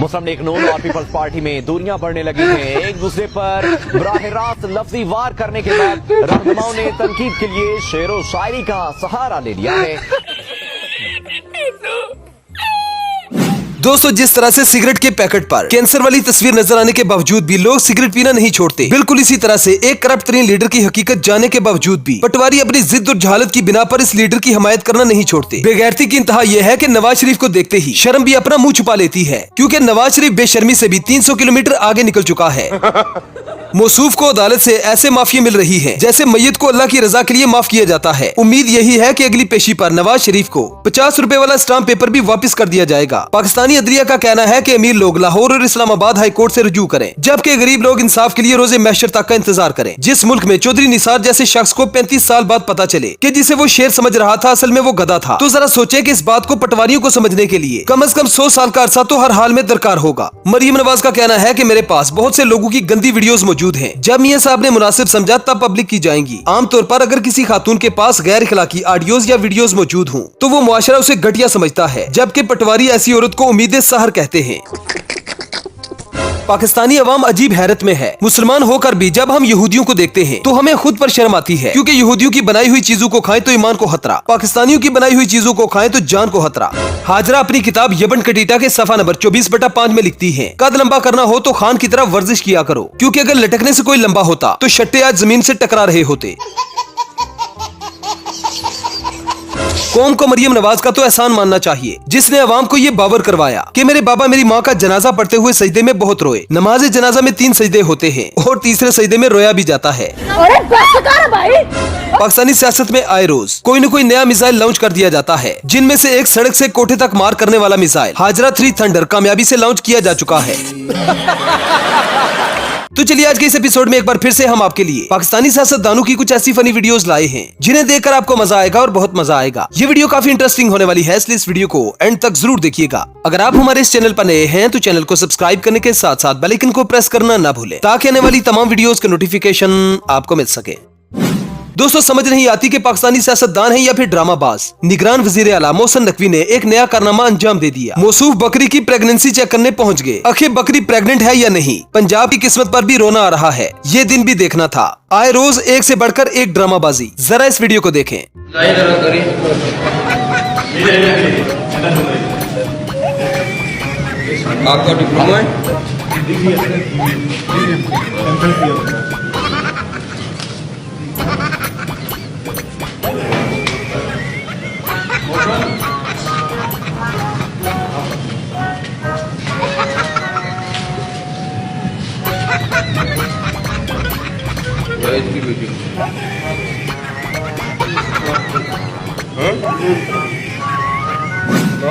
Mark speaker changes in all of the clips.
Speaker 1: मुस्लिम league नून और peoples party में दूरियां बढ़ने लगी हैं। एक दूसरे पर बराह रास्त लफ्जी वार करने के बाद रहनुमाओं ने तनकीद के लिए शेरो शायरी का सहारा ले लिया है।
Speaker 2: दोस्तों, जिस तरह से सिगरेट के पैकेट पर कैंसर वाली तस्वीर नजर आने के बावजूद भी लोग सिगरेट पीना नहीं छोड़ते, बिल्कुल इसी तरह से एक करप्ट तरीन लीडर की हकीकत जाने के बावजूद भी पटवारी अपनी जिद और जहालत की बिना पर इस लीडर की हमायत करना नहीं छोड़ते। बेगैरती की इंतहा यह है कि नवाज शरीफ को देखते ही शर्म भी अपना मुंह छुपा लेती है, क्योंकि नवाज शरीफ बेशर्मी से भी 300 किलोमीटर आगे निकल चुका है। मौसूफ को अदालत से ऐसे माफी मिल रही है जैसे मैयत को अल्लाह की रजा के लिए माफ किया जाता है। उम्मीद यही है कि अगली पेशी पर नवाज शरीफ को 50 रुपए वाला स्टाम्प पेपर भी वापस कर दिया जाएगा। पाकिस्तानी अदलिया का कहना है कि अमीर लोग लाहौर और इस्लामाबाद हाई कोर्ट से रुजू करें, जबकि गरीब लोग इंसाफ के लिए रोजे महशर तक का इंतजार करें। जिस मुल्क में चौधरी निसार जैसे शख्स को 35 साल बाद पता चले कि जिसे वो शेर समझ रहा था असल में वो गधा था, तो जरा सोचे कि इस बात को पटवारियों को समझने के लिए कम से कम 100 साल का अरसा तो हर हाल में दरकार होगा। मरियम नवाज का कहना है कि मेरे पास बहुत से लोगों की गंदी वीडियोस मौजूद हैं, जब मियां साहब ने मुनासिब समझा तब पब्लिक की जाएंगी। आमतौर पर अगर किसी खातून के पास गैर इखलाकी ऑडियोज या वीडियोस मौजूद हों तो वो मुआशरा उसे घटिया समझता है, जबकि पटवारी ऐसी औरत को उम्मीद सहर कहते हैं। पाकिस्तानी अवाम अजीब हैरत में है। मुसलमान होकर भी जब हम यहूदियों को देखते हैं तो हमें खुद पर शर्म आती है, क्योंकि यहूदियों की बनाई हुई चीजों को खाएं तो ईमान को खतरा, पाकिस्तानियों की बनाई हुई चीजों को खाएं तो जान को खतरा। हाजरा अपनी किताब यबन कटीटा के सफा नंबर 24/5 में लिखती है, कद लंबा करना हो तो खान की तरह वर्जिश किया करो, क्योंकि अगर लटकने से कोई लंबा होता तो शट्टे आज जमीन से टकरा रहे होते। कौम को मरियम नवाज का तो एहसान मानना चाहिए, जिसने अवाम को ये बावर करवाया कि मेरे बाबा मेरी माँ का जनाजा पढ़ते हुए सजदे में बहुत रोए। नमाज जनाजा में 3 सजदे होते हैं और तीसरे सजदे में रोया भी जाता है।
Speaker 3: अरे बस कर भाई।
Speaker 2: पाकिस्तानी सियासत में आए रोज कोई न कोई नया मिसाइल लॉन्च कर दिया जाता है, जिनमें से एक सड़क से कोठे तक मार करने वाला मिसाइल हाजरा 3 थंडर कामयाबी से लॉन्च किया जा चुका है। तो चलिए आज के इस एपिसोड में एक बार फिर से हम आपके लिए पाकिस्तानी सियासतदानों की कुछ ऐसी फनी वीडियोस लाए हैं जिन्हें देखकर आपको मजा आएगा और बहुत मजा आएगा। ये वीडियो काफी इंटरेस्टिंग होने वाली है, इसलिए इस वीडियो को एंड तक जरूर देखिएगा। अगर आप हमारे इस चैनल पर नए हैं तो चैनल को सब्सक्राइब करने के साथ साथ बेल आइकन को प्रेस करना ना भूलें, ताकि आने वाली तमाम वीडियोस के नोटिफिकेशन आपको मिल सके। दोस्तों, समझ नहीं आती कि पाकिस्तानी सियासतदान है या फिर ड्रामाबाज। निगरान वजीर आला मोहसिन नकवी ने एक नया कारनामा अंजाम दे दिया। मौसूफ बकरी की प्रेगनेंसी चेक करने पहुंच गए। आखिर बकरी प्रेग्नेंट है या नहीं? पंजाब की किस्मत पर भी रोना आ रहा है, ये दिन भी देखना था। आए रोज एक से बढ़कर एक ड्रामाबाजी। जरा इस वीडियो को देखें।
Speaker 4: आपका डिप्लोमा है?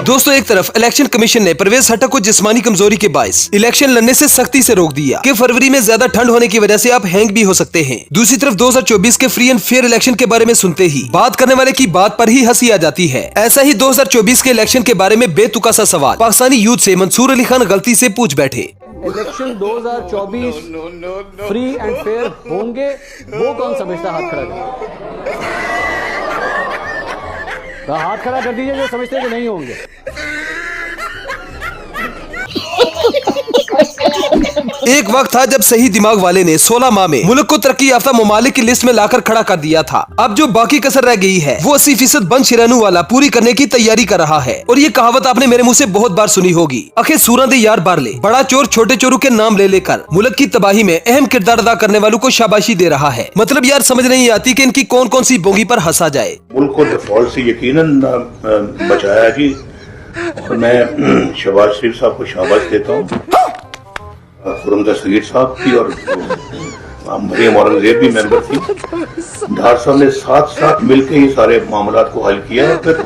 Speaker 2: दोस्तों, एक तरफ इलेक्शन कमीशन ने परवेज हटक को जिस्मानी कमजोरी के बायस इलेक्शन लड़ने से सख्ती से रोक दिया कि फरवरी में ज्यादा ठंड होने की वजह से आप हैंग भी हो सकते हैं। दूसरी तरफ 2024 के फ्री एंड फेयर इलेक्शन के बारे में सुनते ही बात करने वाले की बात पर ही हंसी आ जाती है। ऐसा ही 2024 के इलेक्शन के बारे में बेतुका सा सवाल पाकिस्तानी यूथ से मंसूर अली खान गलती से पूछ बैठे।
Speaker 5: इलेक्शन 2024 फ्री एंड फेयर होंगे, वो कौन समझता? हाथ खड़ा कर, हाथ खड़ा कर दीजिए जो समझते हैं कि नहीं होंगे।
Speaker 2: एक वक्त था जब सही दिमाग वाले ने 16 माह में मुल्क को तरक्की याफ्ता ममालिक की लिस्ट में लाकर खड़ा कर दिया था। अब जो बाकी कसर रह गई है वो 80% बंद शिरानू वाला पूरी करने की तैयारी कर रहा है। और ये कहावत आपने मेरे मुंह से बहुत बार सुनी होगी, आखिर सूरा दे यार बार ले। बड़ा चोर छोटे चोरों के नाम ले लेकर मुल्क की तबाही में अहम किरदार अदा करने वालों को शाबाशी दे रहा है। मतलब यार समझ नहीं आती कि इनकी कौन कौन सी बोंगी पर हंसा जाए।
Speaker 6: मुल्क को डिफॉल्ट से यकीनन बचाया जी, और मैं शहबाज शरीफ साहब को शाबाश देता हूँ, खुरम दस्तगीर साहब की, और मरियम औरंगजेब भी मेंबर थी। डार साहब ने साथ मिलकर ये सारे मामलात को हल किया है। फिर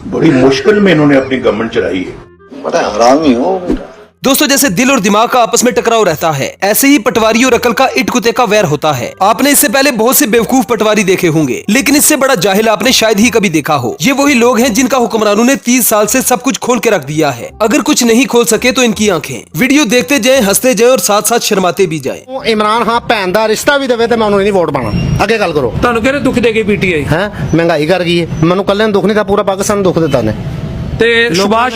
Speaker 6: बड़ी मुश्किल में इन्होंने अपनी गवर्नमेंट चलाई है।
Speaker 4: बड़ा हरामी हो बेटा।
Speaker 2: दोस्तों, जैसे दिल और दिमाग का आपस में टकराव रहता है, ऐसे ही पटवारी और अकल का इट कुत्ते का वैर होता है। आपने इससे पहले बहुत से बेवकूफ पटवारी देखे होंगे, लेकिन इससे बड़ा जाहिल आपने शायद ही कभी देखा हो। ये वही लोग हैं जिनका हुक्मरानों ने 30 साल से सब कुछ खोल के रख दिया है। अगर कुछ नहीं खोल सके तो इनकी आंखें। वीडियो देखते जाएं, हंसते जाएं और साथ साथ शर्माते भी जाएं।
Speaker 7: इमरान खान भैन का रिश्ता भी देवे तो मैं उन्होंने नहीं वोट पाना। अगे गल करो।
Speaker 5: ਤੁਹਾਨੂੰ ਕਿਹੜੇ ਦੁੱਖ ਦੇ ਗਈ ਪੀਟੀਆਈ?
Speaker 7: है महंगाई कर गई है, मैं कल दुख नहीं था, पूरा पाकिस्तान दुख देता ने।
Speaker 3: ਤੇ ਸ਼ੁਬਾਸ਼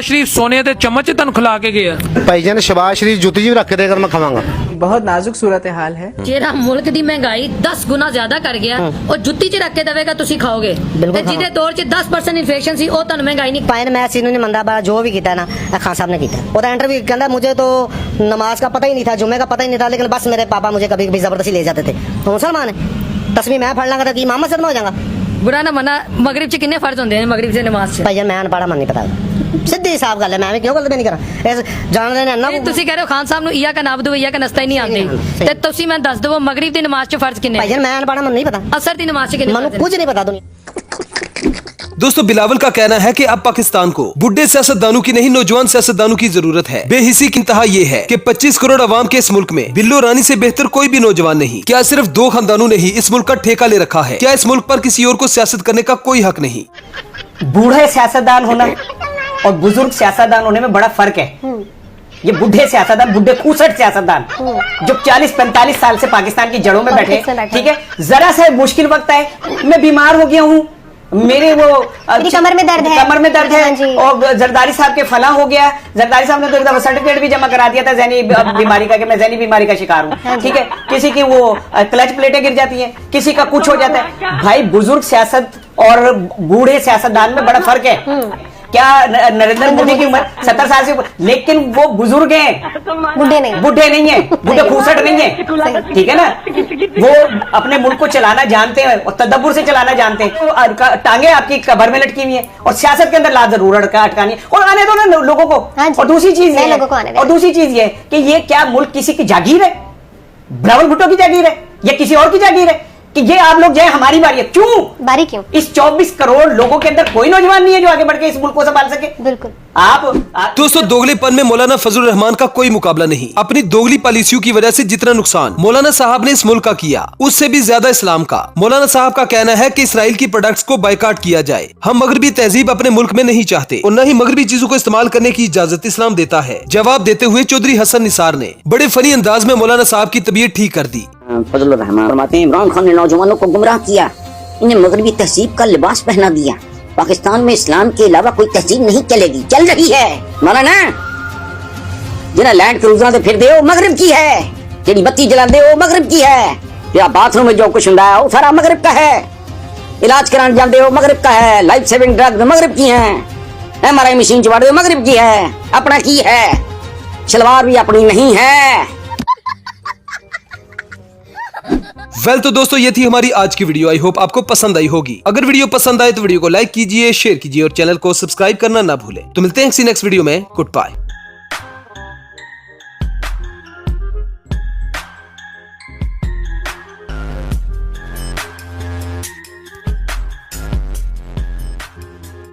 Speaker 3: ਸ਼ਰੀਫ ਸੋਨੇ ਦੇ ਚਮਚ ਤੁਹਾਨੂੰ ਖਿਲਾ ਕੇ ਗਿਆ।
Speaker 7: ਭਾਈ ਜਾਨ ਸ਼ਬਾਸ਼ ਸ਼ਰੀਫ ਜੁੱਤੀ ਜੀ ਰੱਖ ਦੇ ਕਰ ਮੈਂ ਖਾਵਾਂਗਾ।
Speaker 8: बहुत नाजुक सूरत हाल है।
Speaker 9: ਜਿਹੜਾ ਮੁਲਕ ਦੀ ਮਹਿੰਗਾਈ 10 ਗੁਣਾ ਜ਼ਿਆਦਾ ਕਰ ਗਿਆ ਉਹ ਜੁੱਤੀ 'ਚ ਰੱਖ ਕੇ ਦੇਵੇਗਾ ਤੁਸੀਂ ਖਾਓਗੇ ਤੇ ਜਿਹਦੇ ਦੌਰ 'ਚ 10% ਇਨਫਲੇਸ਼ਨ ਸੀ ਉਹ ਤੁਹਾਨੂੰ ਮਹਿੰਗਾਈ ਨਹੀਂ
Speaker 10: पाइन मैं सीनू ने मंदा बारा जो भी किया ना खान साहब ने किया। और इंटरव्यू कहता मुझे तो नमाज का पता ही नहीं था, जुम्मे का पता ही नहीं था, लेकिन बस मेरे पापा मुझे कभी कभी जबरदस्ती ले जाते थे। तो मुसलमान है, तस्वीर मैं पढ़ लांगा तो इमाम मस्जिद में हो जाऊंगा।
Speaker 9: बुरा ना मना मगरिब 'ਚ ਕਿੰਨੇ ਫਰਜ਼ ਹੁੰਦੇ ਨੇ ਮਗਰਿਬ से नमाज 'ਚ?
Speaker 10: भाई यार मैं अनपढ़ा मन नहीं पता, सीधी साफ गल है, मैं भी क्यों गलत नहीं करा जान रहे ना।
Speaker 9: ਤੁਸੀਂ ਕਹਿ ਰਹੇ ਹੋ ਖਾਨ ਸਾਹਿਬ ਨੂੰ ਇਯਾ ਕਾ ਨਾਬਦੂ ਇਯਾ ਕਾ ਨਸਤਾ ਹੀ ਨਹੀਂ ਆਉਂਦੇ ਤੇ ਤੁਸੀਂ ਮੈਂ ਦੱਸ ਦਵੋ ਮਗਰਿਬ ਦੀ ਨਮਾਜ਼ 'ਚ ਫਰਜ਼ ਕਿੰਨੇ?
Speaker 10: भाई यार मैं अनपढ़ा मन नहीं पता,
Speaker 9: ਅਸਰ ਦੀ ਨਮਾਜ਼ 'ਚ ਕਿੰਨੇ?
Speaker 10: मनु कुछ नहीं पता दुनिया।
Speaker 2: दोस्तों बिलावल का कहना है कि अब पाकिस्तान को बुढ़े सियासतदानों की नहीं नौजवान सियासतदानों की जरूरत है। बेहिसी की इंतहा ये है कि 25 करोड़ आवाम के इस मुल्क में बिल्लो रानी से बेहतर कोई भी नौजवान नहीं। क्या सिर्फ 2 खानदानों ने ही इस मुल्क का ठेका ले रखा है? क्या इस मुल्क पर किसी और को सियासत करने का कोई हक नहीं?
Speaker 11: बूढ़े सियासतदान होना और बुजुर्ग सियासतदान होने में बड़ा फर्क है। ये बुढ़े सियासतदान, बुढ़े खूसट सियासतदान जो 40-45 साल से पाकिस्तान की जड़ों में बैठे, ठीक है, जरा सा मुश्किल वक्त है, मैं बीमार हो गया हूँ, मेरे वो
Speaker 10: कमर में दर्द है,
Speaker 11: कमर में दर्द है, और जरदारी साहब के फला हो गया। जरदारी साहब ने तो एक दफा सर्टिफिकेट भी जमा करा दिया था जैनी बीमारी का कि मैं जैनी बीमारी का शिकार हूँ, ठीक है। किसी की वो क्लच प्लेटें गिर जाती हैं, किसी का कुछ हो जाता है। भाई बुजुर्ग सियासत और बूढ़े सियासतदान में बड़ा फर्क है। क्या नरेंद्र मोदी की उम्र 70 साल से, लेकिन वो बुजुर्ग हैं, बुढ़े नहीं है, बुढ़े खूसट नहीं है, ठीक है ना। वो अपने मुल्क को चलाना जानते हैं और तदब्बुर से चलाना जानते हैं। टांगे आपकी कबर में लटकी हुई है और सियासत के अंदर लात जरूर अटकानी है और आने दो ना लोगों को। और दूसरी चीज ये कि ये क्या मुल्क किसी की जागीर है? बिलावल भुट्टो की जागीर है या किसी और की जागीर है कि ये आप लोग जाए हमारी बारी है? क्यों? इस 24 करोड़ लोगों के अंदर कोई नौजवान नहीं है जो आगे बढ़ के इस मुल्क को संभाल सके।
Speaker 10: बिल्कुल।
Speaker 11: आप
Speaker 2: दोस्तों दोगलेपन में मौलाना फजलुर रहमान का कोई मुकाबला नहीं। अपनी दोगली पॉलिसियों की वजह से जितना नुकसान मौलाना साहब ने इस मुल्क का किया उससे भी ज्यादा इस्लाम का। मौलाना साहब का कहना है कि इसराइल की प्रोडक्ट्स को बायकॉट किया जाए। हम मगरबी तहजीब अपने मुल्क में नहीं चाहते और न ही मगरबी चीजों को इस्तेमाल करने की इजाजत इस्लाम देता है। जवाब देते हुए चौधरी हसन निसार ने बड़े फनी अंदाज में मौलाना साहब की तबीयत ठीक कर दी।
Speaker 12: फजलुर रहमान फरमाते हैं इमरान खान ने नौजवानों को गुमराह किया, इन्हें मगरबी तहजीब का लिबास पहना दिया। पाकिस्तान में इस्लाम के अलावा कोई तहजीब नहीं चलेगी, चल रही है मौलाना। जिन्हें लैंड क्रूजर से फिर दे वो मगरिब की है, जिन्हें बत्ती जला दे वो मगरिब की है, या बाथरूम में जो कुछ हुंदा है वो सारा मगरिब का है, इलाज कराने जाते हो मगरिब का है, लाइफ सेविंग ड्रग मगरिब की है, MRI मशीन चुवा दे मगरिब की है, अपना की है, शलवार भी अपनी नहीं है।
Speaker 2: तो दोस्तों ये थी हमारी आज की वीडियो। आई होप आपको पसंद आई होगी। अगर वीडियो पसंद आए तो वीडियो को लाइक कीजिए, शेयर कीजिए और चैनल को सब्सक्राइब करना ना भूलें। तो मिलते हैं किसी नेक्स्ट वीडियो में। Good bye.